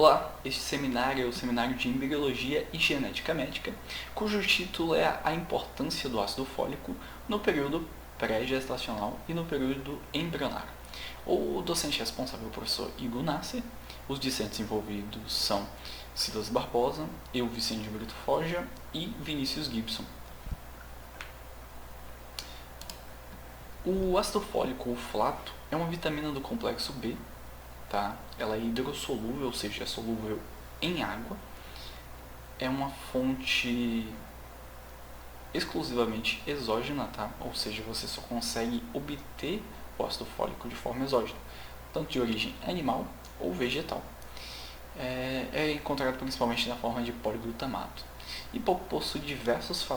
Olá, este seminário é o seminário de Embriologia e Genética Médica, cujo título é a importância do ácido fólico no período pré-gestacional e no período embrionário. O docente responsável é o professor Igor Nasser, os discentes envolvidos são Silas Barbosa, eu, Vicente Brito Forja e Vinícius Gibson. O ácido fólico ou folato é uma vitamina do complexo B. Tá? Ela é hidrossolúvel, ou seja, é solúvel em água. É uma fonte exclusivamente exógena, tá? Ou seja, você só consegue obter o ácido fólico de forma exógena, tanto de origem animal ou vegetal. É encontrado principalmente na forma de poliglutamato e possui diversos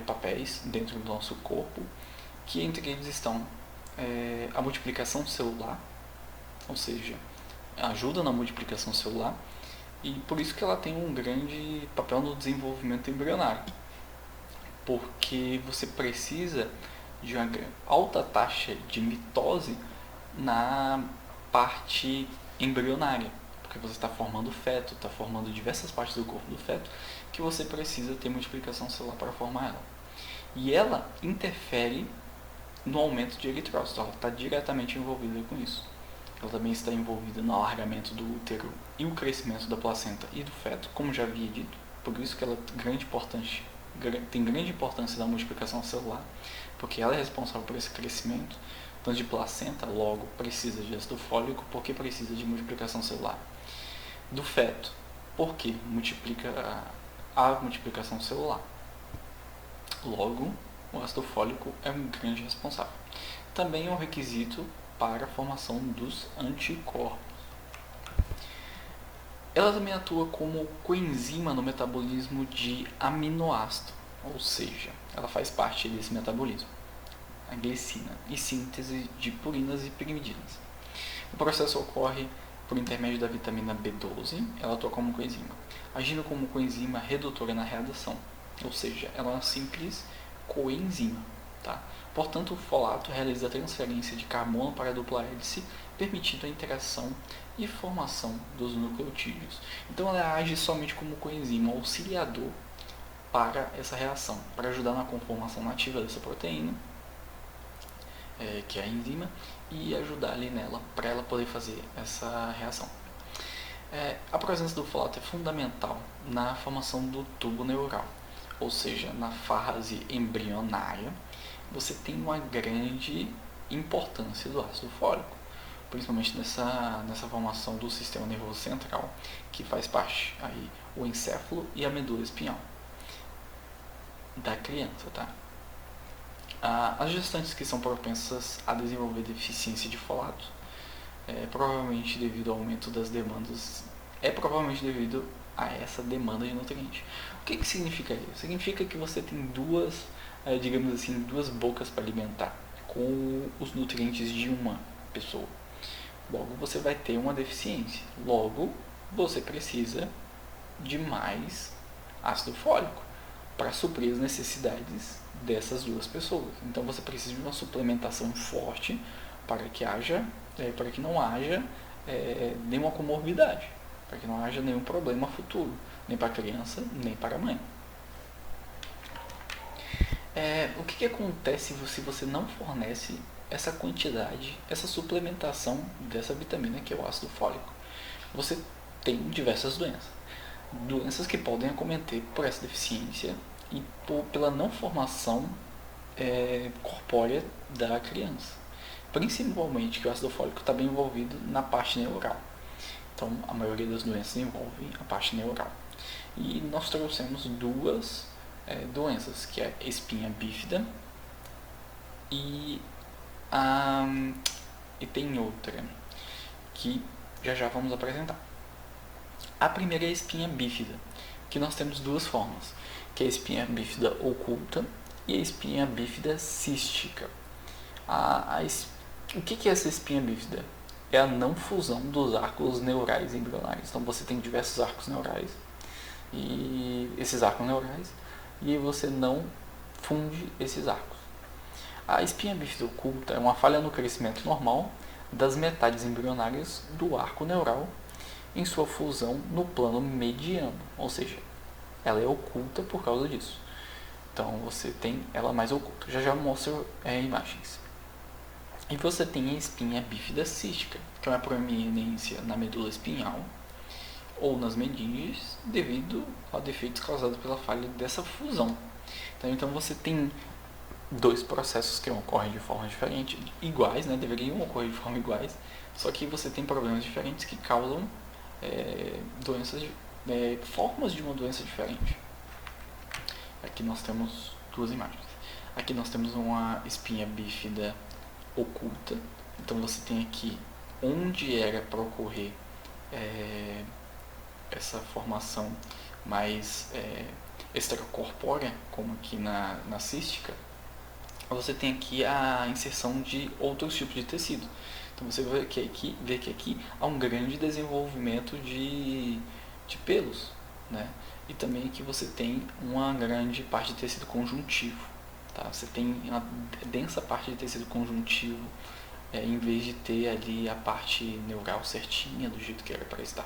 papéis dentro do nosso corpo, que entre eles estão a multiplicação celular, ou seja, ajuda na multiplicação celular, e por isso que ela tem um grande papel no desenvolvimento embrionário, porque você precisa de uma alta taxa de mitose na parte embrionária, porque você está formando o feto, está formando diversas partes do corpo do feto, que você precisa ter multiplicação celular para formar ela. E ela interfere no aumento de eritrócitos, ela está diretamente envolvida com isso. Ela também está envolvida no alargamento do útero e o crescimento da placenta e do feto, como já havia dito. Por isso que ela tem grande importância na multiplicação celular, porque ela é responsável por esse crescimento, tanto de placenta, logo precisa de ácido fólico, porque precisa de multiplicação celular. Do feto, porque multiplica a multiplicação celular. Logo, o ácido fólico é um grande responsável. Também é um requisito para a formação dos anticorpos. Ela também atua como coenzima no metabolismo de aminoácido, ou seja, ela faz parte desse metabolismo, a glicina, e síntese de purinas e pirimidinas. O processo ocorre por intermédio da vitamina B12, ela atua como coenzima, agindo como coenzima redutora na redação, ou seja, ela é uma simples coenzima. Tá? Portanto, o folato realiza a transferência de carbono para a dupla hélice, permitindo a interação e formação dos nucleotídeos. Então, ela age somente como coenzima auxiliador para essa reação, para ajudar na conformação nativa dessa proteína, que é a enzima, e ajudar ali nela para ela poder fazer essa reação. A presença do folato é fundamental na formação do tubo neural, ou seja, na fase embrionária. Você tem uma grande importância do ácido fólico, principalmente nessa formação do sistema nervoso central, que faz parte aí o encéfalo e a medula espinhal da criança, tá? As gestantes que são propensas a desenvolver deficiência de folato, provavelmente devido ao aumento das demandas, provavelmente devido a essa demanda de nutrientes. O que significa isso? Significa que você tem duas bocas para alimentar com os nutrientes de uma pessoa. Logo, você vai ter uma deficiência. Logo, você precisa de mais ácido fólico para suprir as necessidades dessas duas pessoas. Então, você precisa de uma suplementação forte para que não haja nenhuma comorbidade, para que não haja nenhum problema futuro, nem para a criança, nem para a mãe. O que acontece se você não fornece essa quantidade, essa suplementação dessa vitamina que é o ácido fólico? Você tem diversas doenças que podem acometer por essa deficiência e pela não formação corpórea da criança. Principalmente que o ácido fólico está bem envolvido na parte neural. Então, a maioria das doenças envolve a parte neural. E nós trouxemos duas doenças, que é a espinha bífida e tem outra que já vamos apresentar. A primeira é a espinha bífida, que nós temos duas formas, que é a espinha bífida oculta e a espinha bífida cística. O que é essa espinha bífida? É a não fusão dos arcos neurais embrionários. Então você tem diversos arcos neurais e você não funde esses arcos. A espinha bífida oculta é uma falha no crescimento normal das metades embrionárias do arco neural em sua fusão no plano mediano, ou seja, ela é oculta por causa disso. Então você tem ela mais oculta. Já mostro imagens. E você tem a espinha bífida cística, que é uma proeminência na medula espinhal ou nas meninges devido a defeitos causados pela falha dessa fusão. Então você tem dois processos que ocorrem de forma diferente, iguais, né? Deveriam ocorrer de forma iguais, só que você tem problemas diferentes que causam doenças, formas de uma doença diferente. Aqui nós temos duas imagens. Aqui nós temos uma espinha bífida oculta. Então você tem aqui onde era para ocorrer essa formação mais extracorpórea, como aqui na cística, você tem aqui a inserção de outros tipos de tecido. Então você vê que aqui há um grande desenvolvimento de pelos, né? E também aqui você tem uma grande parte de tecido conjuntivo. Tá? Você tem uma densa parte de tecido conjuntivo em vez de ter ali a parte neural certinha do jeito que era para estar.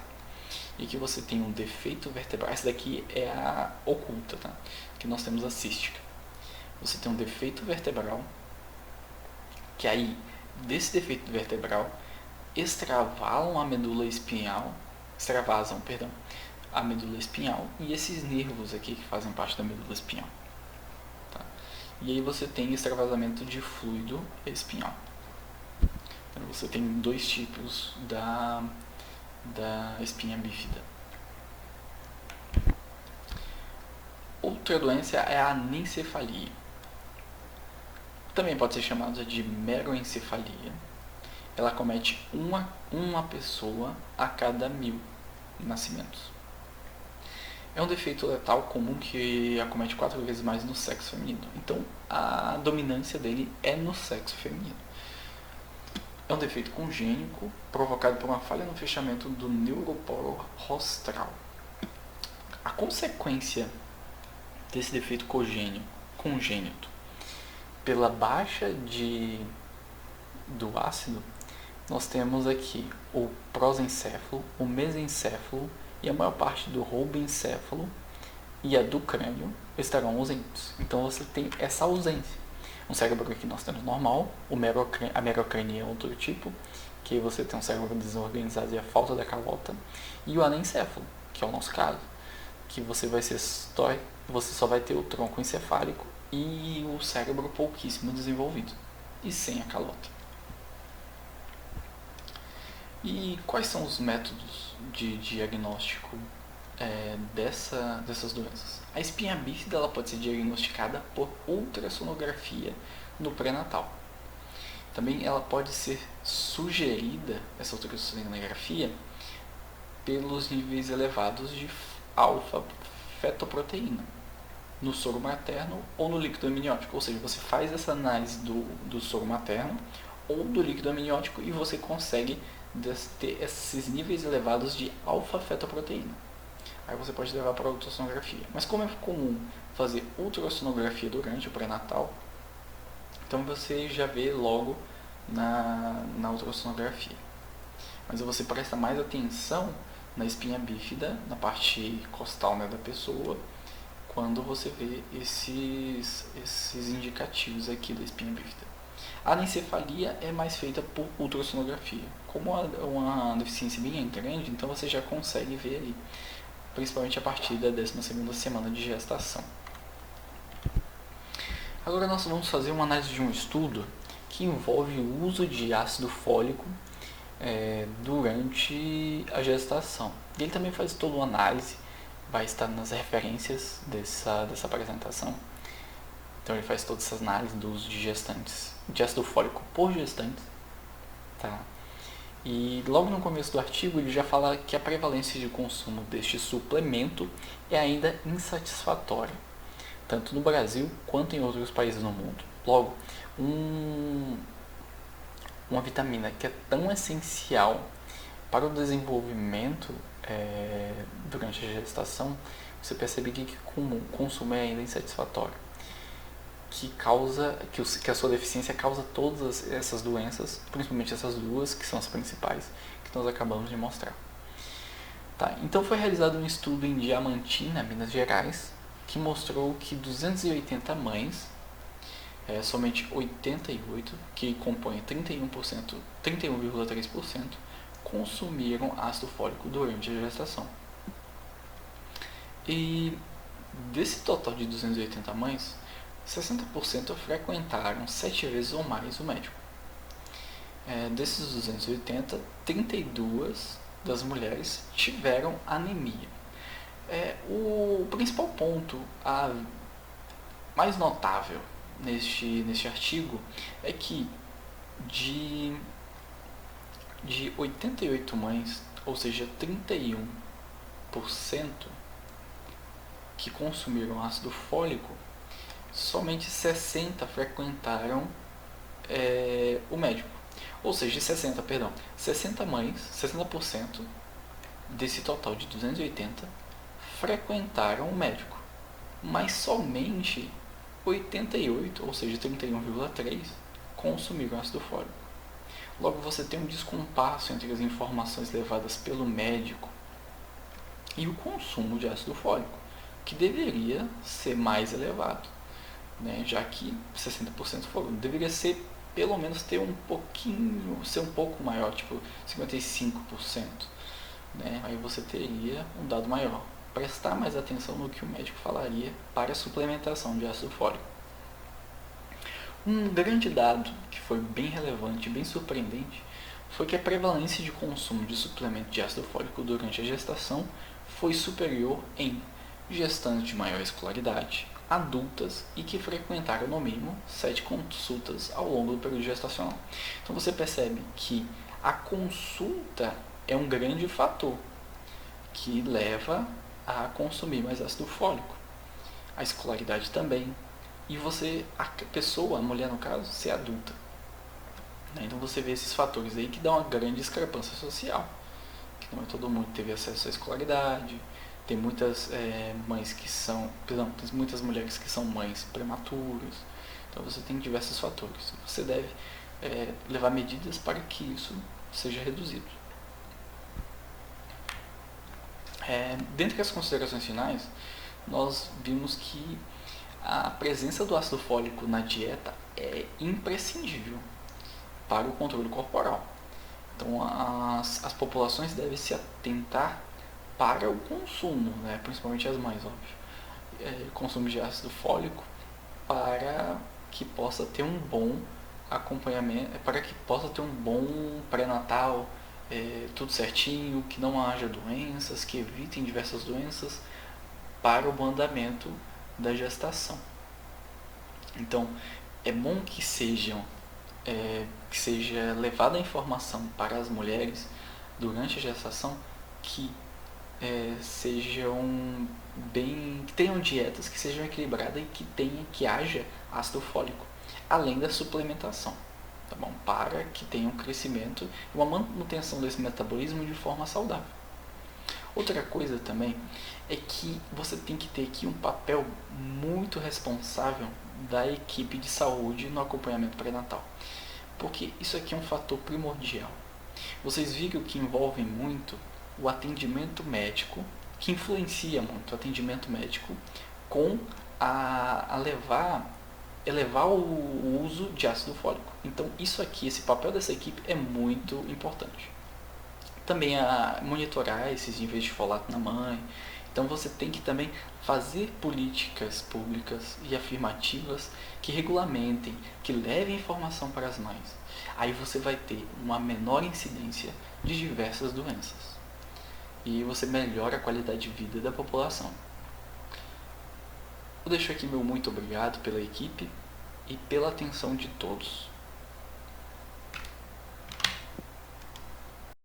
E aqui você tem um defeito vertebral. Essa daqui é a oculta, tá? Aqui nós temos a cística. Você tem um defeito vertebral, que aí, desse defeito vertebral, extravasam a medula espinhal e esses nervos aqui que fazem parte da medula espinhal. Tá? E aí você tem extravasamento de fluido espinhal. Então você tem dois tipos da espinha bífida. Outra doença é a anencefalia. Também pode ser chamada de meroencefalia. Ela acomete uma pessoa a cada 1000 nascimentos. É um defeito letal comum que acomete 4 vezes mais no sexo feminino. Então, a dominância dele é no sexo feminino. É um defeito congênito provocado por uma falha no fechamento do neuroporo rostral. A consequência desse defeito congênito pela baixa do ácido, nós temos aqui o prosencéfalo, o mesencéfalo e a maior parte do roubencéfalo e a do crânio estarão ausentes. Então você tem essa ausência. Um cérebro aqui nós temos normal, a merocrania é outro tipo, que você tem um cérebro desorganizado e a falta da calota, e o anencéfalo, que é o nosso caso, que você só vai ter o tronco encefálico e o cérebro pouquíssimo desenvolvido, e sem a calota. E quais são os métodos de diagnóstico dessas doenças? A espinha bífida ela pode ser diagnosticada por ultrassonografia no pré-natal. Também ela pode ser sugerida, essa ultrassonografia, pelos níveis elevados de alfa-fetoproteína no soro materno ou no líquido amniótico. Ou seja, você faz essa análise do soro materno ou do líquido amniótico e você consegue ter esses níveis elevados de alfa-fetoproteína. Aí você pode levar para a ultrassonografia. Mas como é comum fazer ultrassonografia durante o pré-natal, então você já vê logo na ultrassonografia. Mas você presta mais atenção na espinha bífida, na parte costal, né, da pessoa, quando você vê esses indicativos aqui da espinha bífida. A anencefalia é mais feita por ultrassonografia. Como é uma deficiência bem grande, então você já consegue ver ali, principalmente a partir da 12ª semana de gestação. Agora nós vamos fazer uma análise de um estudo que envolve o uso de ácido fólico durante a gestação. E ele também faz toda uma análise, vai estar nas referências dessa apresentação. Então ele faz todas essas análises do uso de ácido fólico por gestantes. Tá? E logo no começo do artigo ele já fala que a prevalência de consumo deste suplemento é ainda insatisfatória, tanto no Brasil quanto em outros países no mundo. Logo, uma vitamina que é tão essencial para o desenvolvimento durante a gestação, você percebe que o consumo é ainda insatisfatório, que a sua deficiência causa todas essas doenças, principalmente essas duas, que são as principais, que nós acabamos de mostrar. Tá, então foi realizado um estudo em Diamantina, Minas Gerais, que mostrou que 280 mães, somente 88, que compõem 31%, 31,3%, consumiram ácido fólico durante a gestação. E desse total de 280 mães, 60% frequentaram 7 vezes ou mais o médico. Desses 280, 32 das mulheres tiveram anemia. O principal ponto, mais notável neste artigo, é que de 88 mães, ou seja, 31% que consumiram ácido fólico, somente 60 frequentaram o médico. Ou seja, 60 mães, 60% desse total de 280 frequentaram o médico, mas somente 88, ou seja, 31,3, consumiram ácido fólico. Logo, você tem um descompasso entre as informações levadas pelo médico e o consumo de ácido fólico, que deveria ser mais elevado, né? Já que 60% foram. Deveria ser, pelo menos, ter um pouquinho, ser um pouco maior, tipo 55%. Né? Aí você teria um dado maior. Prestar mais atenção no que o médico falaria para a suplementação de ácido fólico. Um grande dado que foi bem relevante e bem surpreendente foi que a prevalência de consumo de suplemento de ácido fólico durante a gestação foi superior em gestantes de maior escolaridade, adultas e que frequentaram no mínimo 7 consultas ao longo do período gestacional. Então você percebe que a consulta é um grande fator que leva a consumir mais ácido fólico. A escolaridade também. E a pessoa, a mulher no caso, ser adulta. Então você vê esses fatores aí que dão uma grande discrepância social. Que não é todo mundo que teve acesso à escolaridade. Tem muitas mães que são, perdão, tem muitas mulheres que são mães prematuras. Então você tem diversos fatores. Você deve levar medidas para que isso seja reduzido. Dentre as considerações finais, nós vimos que a presença do ácido fólico na dieta é imprescindível para o controle corporal. Então as populações devem se atentar para o consumo, né? Principalmente as mães, óbvio, consumo de ácido fólico para que possa ter um bom acompanhamento, para que possa ter um bom pré-natal, tudo certinho, que não haja doenças, que evitem diversas doenças para o bom andamento da gestação. Então, é bom que seja levada a informação para as mulheres durante a gestação que que tenham dietas que sejam equilibradas e que haja ácido fólico, além da suplementação, tá bom? Para que tenha um crescimento e uma manutenção desse metabolismo de forma saudável. Outra coisa também é que você tem que ter aqui um papel muito responsável da equipe de saúde no acompanhamento pré-natal, porque isso aqui é um fator primordial. Vocês viram que envolve muito o atendimento médico, que influencia muito o atendimento médico com elevar o uso de ácido fólico. Então isso aqui, esse papel dessa equipe é muito importante. Também a monitorar esses níveis de folato na mãe. Então você tem que também fazer políticas públicas e afirmativas que regulamentem, que levem informação para as mães. Aí você vai ter uma menor incidência de diversas doenças. E você melhora a qualidade de vida da população. Eu deixo aqui meu muito obrigado pela equipe e pela atenção de todos.